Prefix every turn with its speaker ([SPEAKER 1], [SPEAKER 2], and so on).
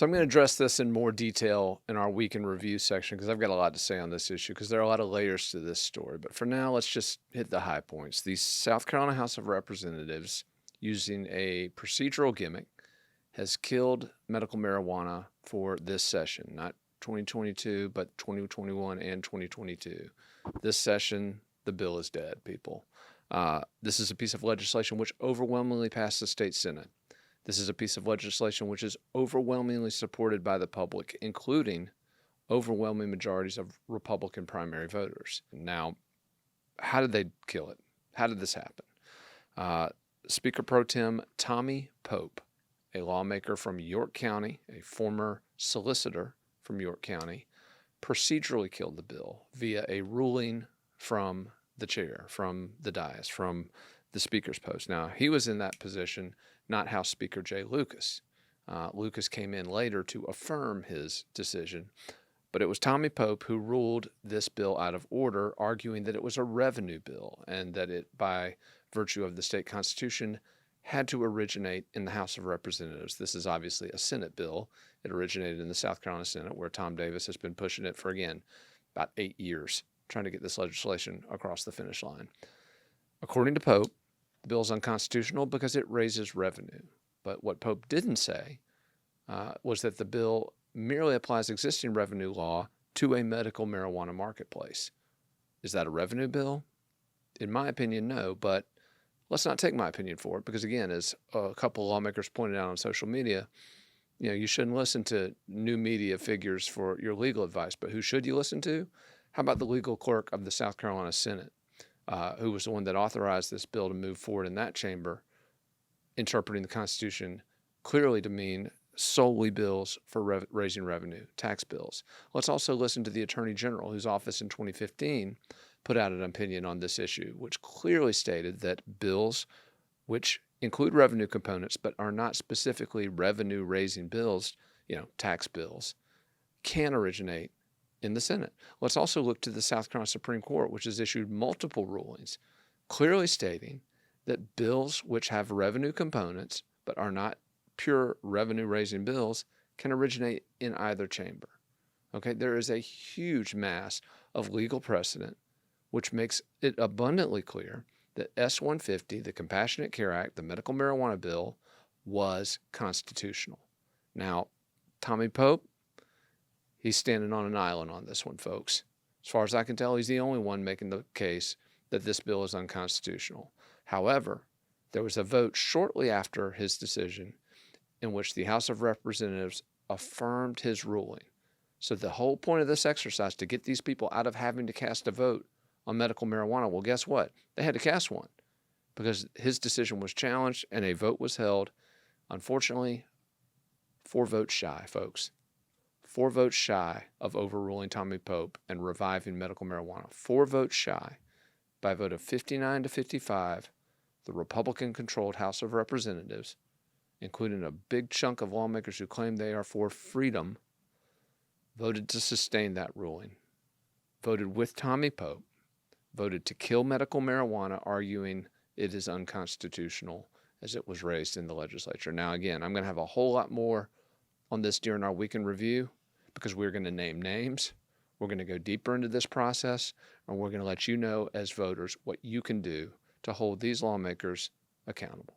[SPEAKER 1] So I'm going to address this in more detail in our week in review section because I've got a lot to say on this issue because there are a lot of layers to this story. But for now, let's just hit the high points. The South Carolina House of Representatives, using a procedural gimmick, has killed medical marijuana for this session, not 2022, but 2021 and 2022. This session, the bill is dead, people. This is a piece of legislation which overwhelmingly passed the state Senate. This is a piece of legislation which is overwhelmingly supported by the public, including overwhelming majorities of Republican primary voters. Now, how did they kill it? How did this happen? Speaker Pro Tem Tommy Pope, a lawmaker from York County, a former solicitor from York County, procedurally killed the bill via a ruling from the chair, from the dais, from the speaker's post. Now, he was in that position, not House Speaker Jay Lucas. Lucas came in later to affirm his decision, but it was Tommy Pope who ruled this bill out of order, arguing that it was a revenue bill and that it, by virtue of the state constitution, had to originate in the House of Representatives. This is obviously a Senate bill. It originated in the South Carolina Senate, where Tom Davis has been pushing it for, again, about 8 years, trying to get this legislation across the finish line. According to Pope, the bill is unconstitutional because it raises revenue. But what Pope didn't say was that the bill merely applies existing revenue law to a medical marijuana marketplace. Is that a revenue bill? In my opinion, no, but let's not take my opinion for it because, again, as a couple of lawmakers pointed out on social media, you shouldn't listen to new media figures for your legal advice, but who should you listen to? How about the legal clerk of the South Carolina Senate, who was the one that authorized this bill to move forward in that chamber, interpreting the Constitution clearly to mean solely bills for raising revenue, tax bills. Let's also listen to the Attorney General, whose office in 2015 put out an opinion on this issue, which clearly stated that bills which include revenue components but are not specifically revenue-raising bills, tax bills, can originate in the Senate. Let's also look to the South Carolina Supreme Court, which has issued multiple rulings clearly stating that bills which have revenue components but are not pure revenue-raising bills can originate in either chamber. Okay, there is a huge mass of legal precedent which makes it abundantly clear that S-150, the Compassionate Care Act, the medical marijuana bill, was constitutional. Now, Tommy Pope, he's standing on an island on this one, folks. As far as I can tell, he's the only one making the case that this bill is unconstitutional. However, there was a vote shortly after his decision in which the House of Representatives affirmed his ruling. So the whole point of this exercise, to get these people out of having to cast a vote on medical marijuana, well, guess what? They had to cast one because his decision was challenged and a vote was held. Unfortunately, 4 votes shy, folks. 4 votes shy of overruling Tommy Pope and reviving medical marijuana. 4 votes shy. By a vote of 59 to 55, the Republican-controlled House of Representatives, including a big chunk of lawmakers who claim they are for freedom, voted to sustain that ruling, voted with Tommy Pope, voted to kill medical marijuana, arguing it is unconstitutional as it was raised in the legislature. Now, again, I'm going to have a whole lot more on this during our week in review because we're going to name names. We're going to go deeper into this process, and we're going to let you know as voters what you can do to hold these lawmakers accountable.